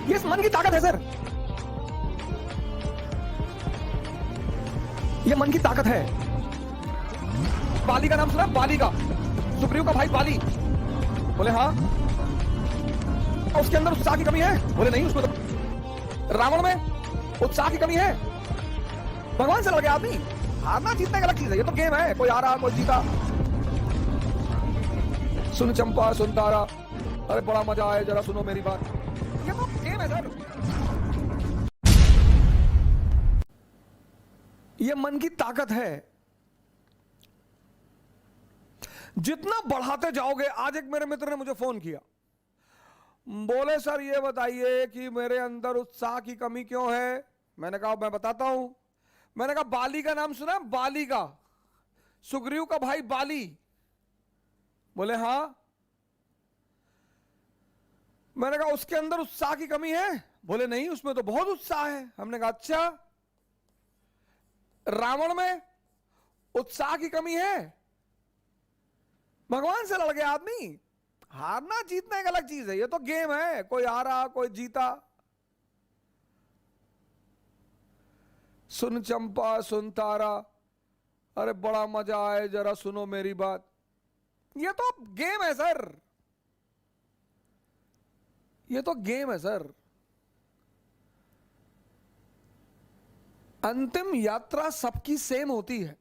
ये इस मन की ताकत है सर, ये मन की ताकत है। बाली का नाम सुना? बाली का, सुग्रीव का भाई बाली। बोले हाँ। उसके अंदर उत्साह की कमी है? बोले नहीं, उसमें तो रावण में उत्साह की कमी है। भगवान से लड़ गया आदमी। हारना जीतने का अलग चीज है, ये तो गेम है, कोई हारा कोई जीता। सुन चंपा सुन तारा, अरे बड़ा मजा आए जरा सुनो मेरी बात, ये तो गेम है सर। ये मन की ताकत है। जितना बढ़ाते जाओगे, आज एक मेरे मित्र ने मुझे फोन किया, बोले सर ये बताइए कि मेरे अंदर उत्साह की कमी क्यों है। मैंने कहा मैं बताता हूं। मैंने कहा बाली का नाम सुना? बाली का, सुग्रीव का भाई बाली। बोले हाँ। मैंने कहा उसके अंदर उत्साह की कमी है? बोले नहीं, उसमें तो बहुत उत्साह है। हमने कहा अच्छा, रावण में उत्साह की कमी है? भगवान से लड़ गया आदमी। हारना जीतना एक अलग चीज है, ये तो गेम है, कोई हारा कोई जीता। सुन चंपा सुन तारा, अरे बड़ा मजा आए जरा सुनो मेरी बात, ये तो गेम है सर, ये तो गेम है सर। अंतिम यात्रा सबकी सेम होती है,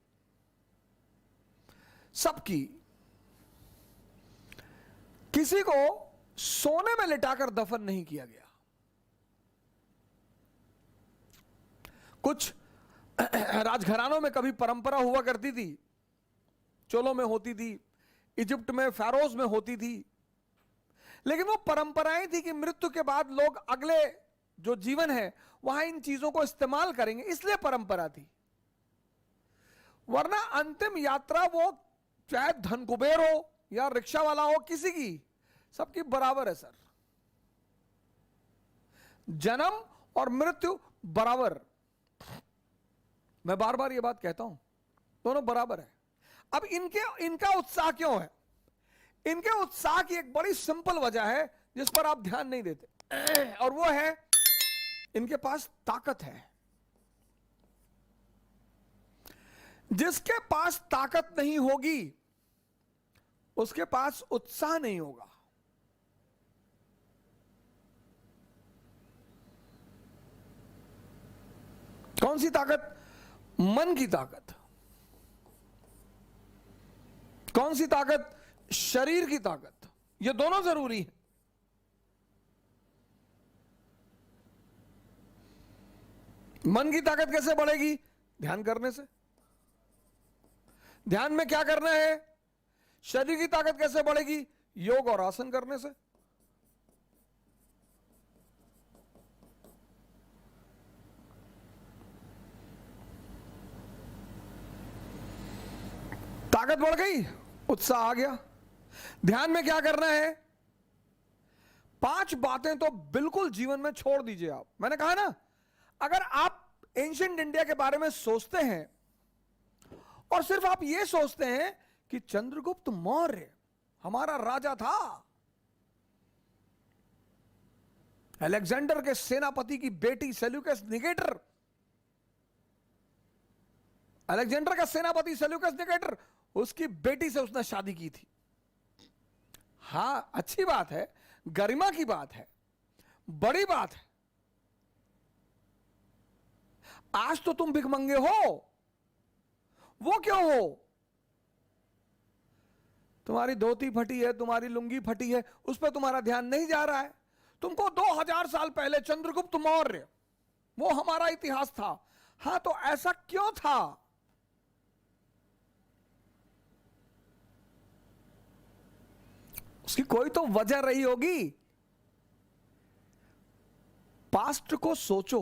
सबकी। किसी को सोने में लिटाकर दफन नहीं किया गया। कुछ राजघरानों में कभी परंपरा हुआ करती थी, चोलों में होती थी, इजिप्ट में फैरोज में होती थी, लेकिन वो परंपराएं थी कि मृत्यु के बाद लोग अगले जो जीवन है वहां इन चीजों को इस्तेमाल करेंगे, इसलिए परंपरा थी। वरना अंतिम यात्रा वो चाहे धन कुबेर हो या रिक्शा वाला हो, किसी की सबकी बराबर है सर। जन्म और मृत्यु बराबर। मैं बार बार ये बात कहता हूं, दोनों बराबर है। अब इनका उत्साह क्यों है? इनके उत्साह की एक बड़ी सिंपल वजह है जिस पर आप ध्यान नहीं देते, और वो है इनके पास ताकत है। जिसके पास ताकत नहीं होगी उसके पास उत्साह नहीं होगा। कौन सी ताकत? मन की ताकत। कौन सी ताकत? शरीर की ताकत। ये दोनों जरूरी है। मन की ताकत कैसे बढ़ेगी? ध्यान करने से। ध्यान में क्या करना है? शरीर की ताकत कैसे बढ़ेगी? योग और आसन करने से। ताकत बढ़ गई, उत्साह आ गया। ध्यान में क्या करना है? 5 बातें तो बिल्कुल जीवन में छोड़ दीजिए आप। मैंने कहा ना, अगर आप एंशिएंट इंडिया के बारे में सोचते हैं और सिर्फ आप ये सोचते हैं कि चंद्रगुप्त मौर्य हमारा राजा था, अलेक्जेंडर के सेनापति की बेटी सेल्यूकस निकेटर, अलेक्जेंडर का सेनापति सेल्यूकस निकेटर, उसकी बेटी से उसने शादी की थी। हां, अच्छी बात है, गरिमा की बात है, बड़ी बात है। आज तो तुम भिखमंगे हो, वो क्यों हो? तुम्हारी धोती फटी है, तुम्हारी लुंगी फटी है, उस पर तुम्हारा ध्यान नहीं जा रहा है। तुमको 2000 साल पहले चंद्रगुप्त मौर्य, वो हमारा इतिहास था। हां, तो ऐसा क्यों था? उसकी कोई तो वजह रही होगी। पास्ट को सोचो,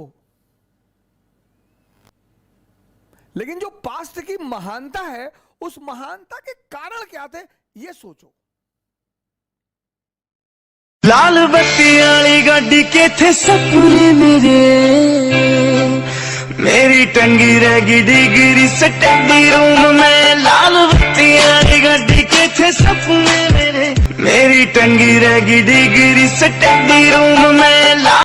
लेकिन जो पास्ट की महानता है, उस महानता के कारण क्या थे ये सोचो। लाल बत्ती वाली गाड़ी के थे सपने मेरे, मेरी टंगी रहेगी डिग्री स्टडी रूम में। लाल बत्ती वाली गाड़ी के थे सपने मेरे, मेरी टंगी रहेगी डिग्री स्टडी रूम में।